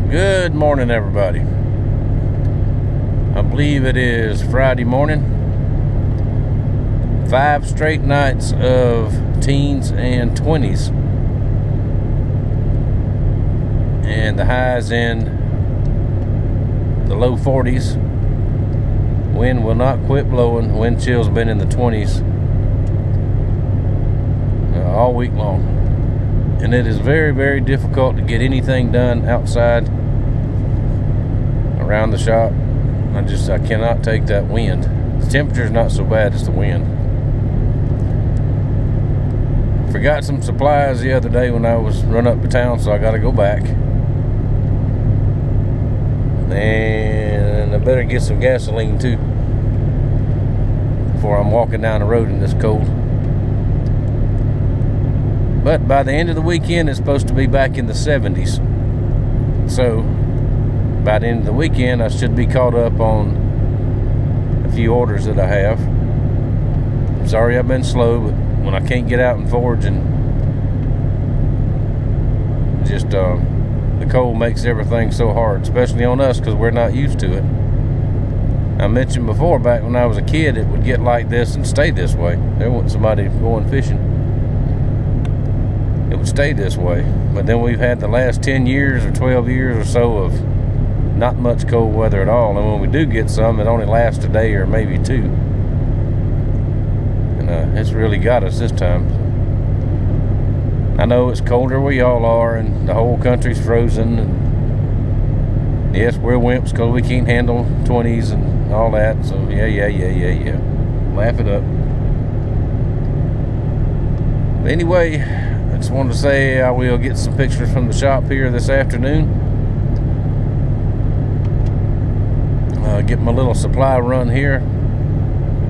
Good morning, everybody. I believe it is Friday morning. 5 straight nights of teens and 20s. And the highs in the low 40s. Wind will not quit blowing. Wind chill's been in the 20s all week long. And it is very, very difficult to get anything done outside around the shop. I cannot take that wind. The temperature's not so bad as the wind. Forgot some supplies the other day when I was running up to town, so I got to go back. And I better get some gasoline too before I'm walking down the road in this cold. But by the end of the weekend, it's supposed to be back in the 70s. So by the end of the weekend, I should be caught up on a few orders that I have. I'm sorry I've been slow, but when I can't get out and forage, and just the cold makes everything so hard, especially on us because we're not used to it. I mentioned before, back when I was a kid, it would get like this and stay this way. There wasn't somebody going fishing. It would stay this way. But then we've had the last 10 years or 12 years or so of not much cold weather at all. And when we do get some, it only lasts a day or maybe two. And it's really got us this time. I know it's colder where y'all are and the whole country's frozen. And yes, we're wimps because we can't handle 20s and all that. So yeah. Laugh it up. But anyway, I just wanted to say I will get some pictures from the shop here this afternoon. Get my little supply run here.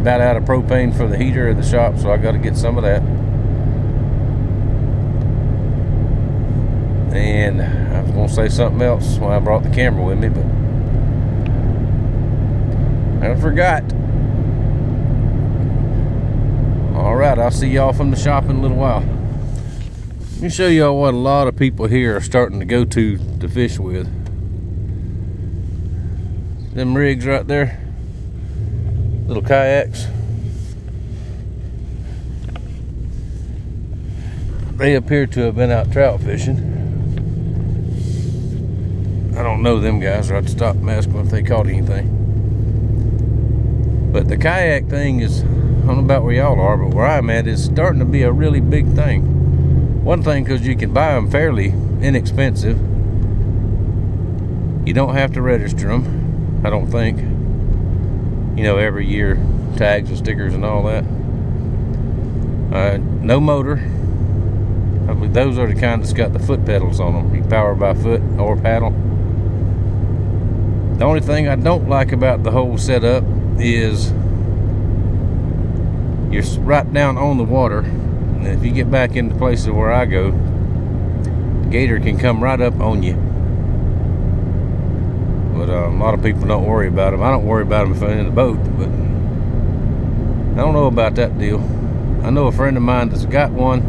About out of propane for the heater at the shop, so I got to get some of that. And I was going to say something else when I brought the camera with me, but I forgot. Alright, I'll see y'all from the shop in a little while. Let me show y'all what a lot of people here are starting to go to fish with. Them rigs right there, little kayaks. They appear to have been out trout fishing. I don't know them guys, or I'd stop and ask them if they caught anything. But the kayak thing is, I don't know about where y'all are, but where I'm at is starting to be a really big thing. One thing, because you can buy them fairly inexpensive. You don't have to register them, I don't think. You know, every year, tags and stickers and all that. No motor. I believe those are the kind that's got the foot pedals on them. You can power by foot or paddle. The only thing I don't like about the whole setup is you're right down on the water. And if you get back into places where I go, the gator can come right up on you. But a lot of people don't worry about them. I don't worry about them if I'm in the boat, but I don't know about that deal. I know a friend of mine that's got one.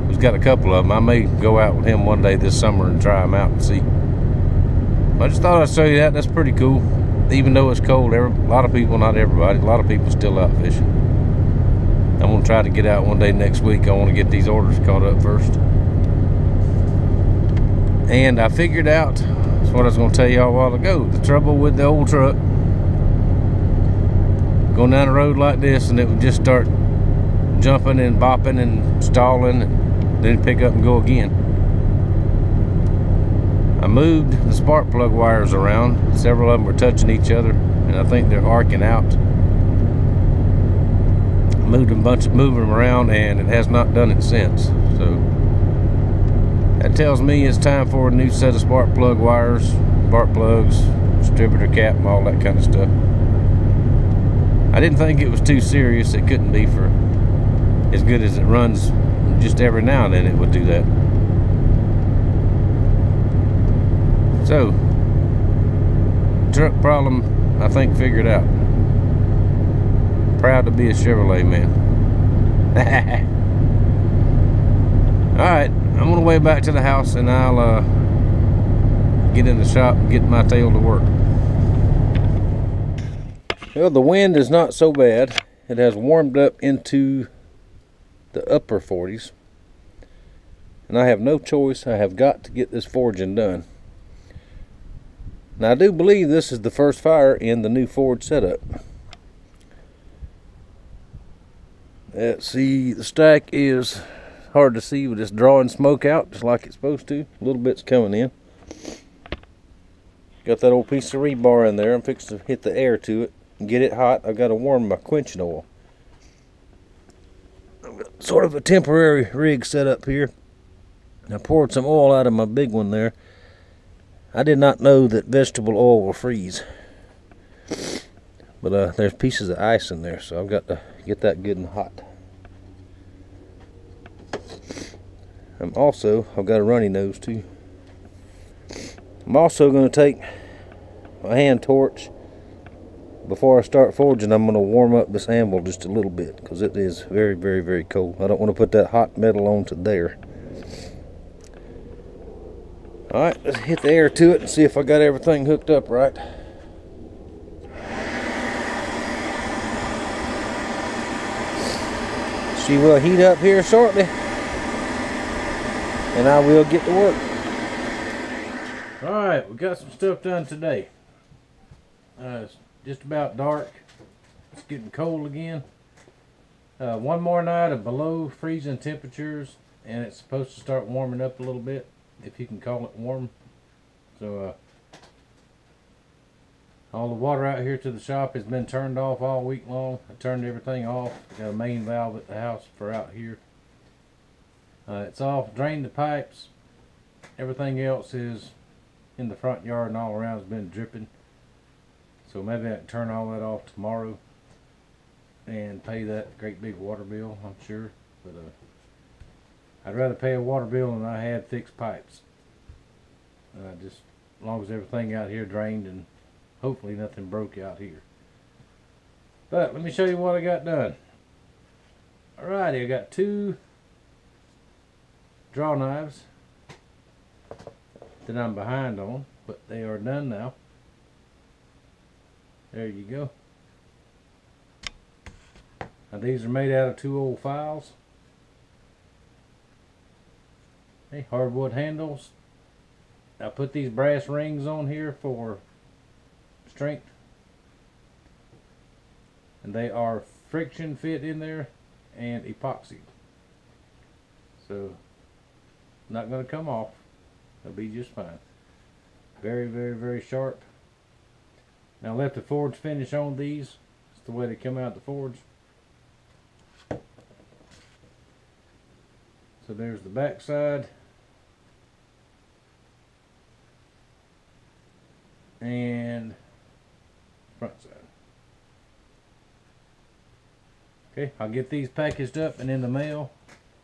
He's got a couple of them. I may go out with him one day this summer and try them out and see. But I just thought I'd show you that. That's pretty cool. Even though it's cold, a lot of people, not everybody, a lot of people still out fishing. I'm going to try to get out one day next week. I want to get these orders caught up first. And I figured out, that's what I was going to tell you all a while ago, the trouble with the old truck. Going down the road like this, and it would just start jumping and bopping and stalling, and then it'd pick up and go again. I moved the spark plug wires around. Several of them were touching each other, and I think they're arcing out. Moving them around, and it has not done it since. So that tells me it's time for a new set of spark plug wires, spark plugs, distributor cap, and all that kind of stuff. I didn't think it was too serious. It couldn't be, for as good as it runs. Just every now and then it would do that. So, truck problem, I think, figured out. Proud to be a Chevrolet man. Alright, I'm on the way back to the house, and I'll get in the shop and get my tail to work. Well, the wind is not so bad. It has warmed up into the upper 40s. And I have no choice. I have got to get this forging done. Now, I do believe this is the first fire in the new Ford setup. Let's see, the stack is hard to see, but it's drawing smoke out just like it's supposed to. A little bit's coming in. Got that old piece of rebar in there. I'm fixing to hit the air to it and get it hot. I've got to warm my quenching oil. I've got sort of a temporary rig set up here. I poured some oil out of my big one there. I did not know that vegetable oil will freeze. But there's pieces of ice in there, so I've got to get that good and hot. I've got a runny nose too. I'm also going to take my hand torch. Before I start forging, I'm going to warm up this anvil just a little bit because it is very, very, very cold. I don't want to put that hot metal onto there. Alright, let's hit the air to it and see if I got everything hooked up right. She will heat up here shortly, and I will get to work. Alright, we got some stuff done today. It's just about dark. It's getting cold again. One more night of below freezing temperatures, and it's supposed to start warming up a little bit, if you can call it warm. So all the water out here to the shop has been turned off all week long. I turned everything off. I got a main valve at the house for out here. It's off. Drained the pipes. Everything else is in the front yard and all around has been dripping. So maybe I can turn all that off tomorrow and pay that great big water bill, I'm sure. But I'd rather pay a water bill than I had fixed pipes. Just as long as everything out here drained and hopefully nothing broke out here. But let me show you what I got done. Alrighty, I got 2 draw knives that I'm behind on, but they are done now. There you go. Now these are made out of 2 old files. Hey, hardwood handles. I put these brass rings on here for strength, and they are friction fit in there and epoxy, so not going to come off. They'll be just fine. Very, very, very sharp. Now I left the forge finish on these. It's the way they come out the forge. So there's the back side and front side. Okay, I'll get these packaged up and in the mail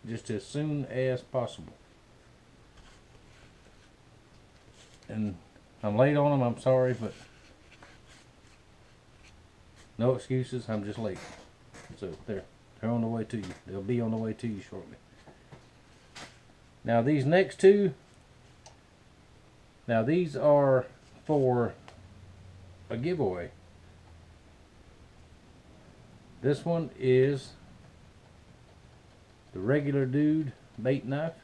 just as soon as possible. And I'm late on them, I'm sorry, but no excuses, I'm just late. So they're on the way to you. They'll be on the way to you shortly. Now these next 2, now these are for a giveaway. This one is the Regular Dude bait knife.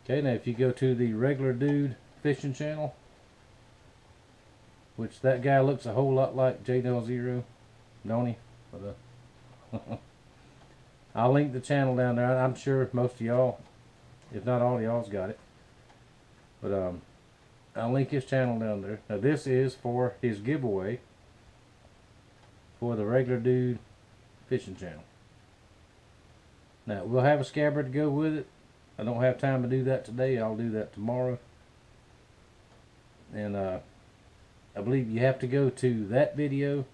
Okay, now if you go to the Regular Dude fishing channel, which that guy looks a whole lot like JL0, don't he? But, I'll link the channel down there. I'm sure most of y'all, if not all of y'all's got it. But I'll link his channel down there. Now this is for his giveaway for the Regular Dude fishing channel. Now we'll have a scabbard to go with it. I don't have time to do that today. I'll do that tomorrow. And I believe you have to go to that video.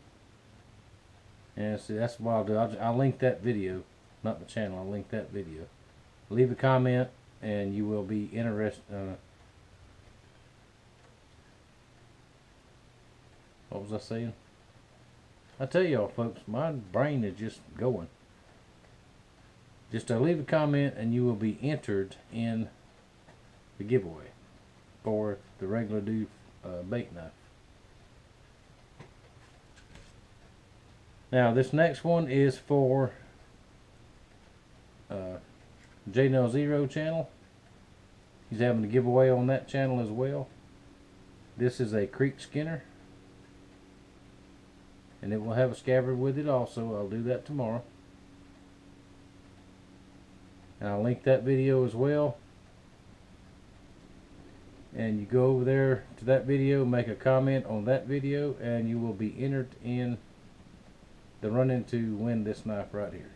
And see, that's what I'll do. I'll link that video, not the channel. I'll link that video. Leave a comment, and you will be interested. What was I saying? I tell y'all, folks, my brain is just going. Just leave a comment, and you will be entered in the giveaway for the Regular Dude bait knife. Now this next one is for J-Nail Zero channel. He's having a giveaway on that channel as well. This is a creek skinner, and it will have a scabbard with it also. I'll do that tomorrow, and I'll link that video as well. And you go over there to that video, make a comment on that video, and you will be entered in the running to win this knife right here.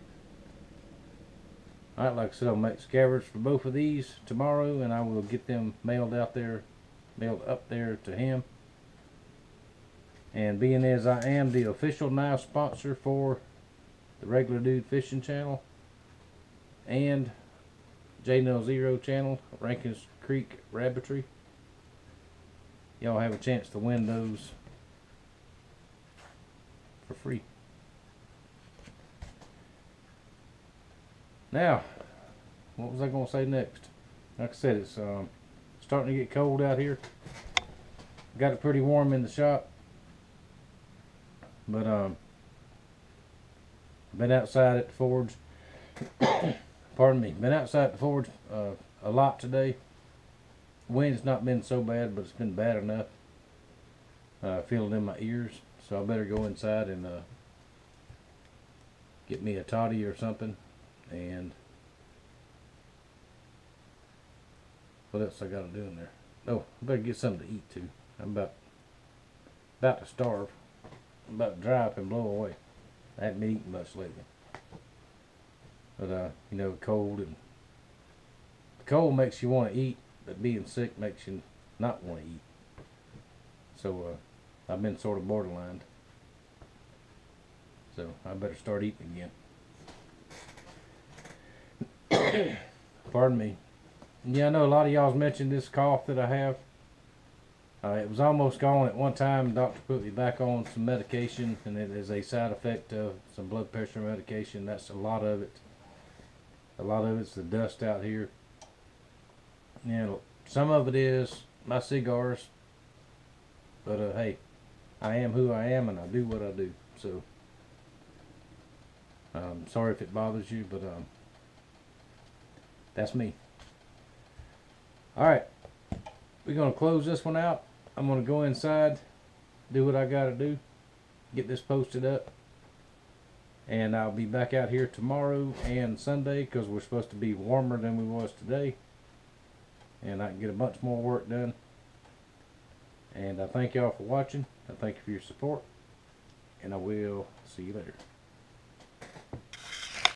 Alright, like I said, I'll make scabbards for both of these tomorrow, and I will get them mailed up there to him. And being as I am the official knife sponsor for the Regular Dude Fishing channel and J-Nail Zero channel, Rankins Creek Rabbitry, y'all have a chance to win those for free. Now, what was I going to say next? Like I said, it's starting to get cold out here. Got it pretty warm in the shop, but been outside at the forge. Pardon me. Been outside at the forge a lot today. Wind's not been so bad, but it's been bad enough. I feel it in my ears, so I better go inside and get me a toddy or something. And what else I gotta do in there? Oh, I better get something to eat too. I'm about to starve. I'm about to dry up and blow away. I haven't been eating much lately. But you know, cold, and the cold makes you want to eat, but being sick makes you not want to eat. So I've been sort of borderline. So I better start eating again. Pardon me. Yeah, I know a lot of y'all's mentioned this cough that I have. It was almost gone at one time. The doctor put me back on some medication, and it is a side effect of some blood pressure medication. That's a lot of it. A lot of it's the dust out here. You know, some of it is my cigars. But hey, I am who I am, and I do what I do. So, sorry if it bothers you, but that's me. Alright, we're going to close this one out. I'm going to go inside, do what I got to do, get this posted up, and I'll be back out here tomorrow and Sunday, because we're supposed to be warmer than we was today, and I can get a bunch more work done. And I thank y'all for watching. I thank you for your support, and I will see you later.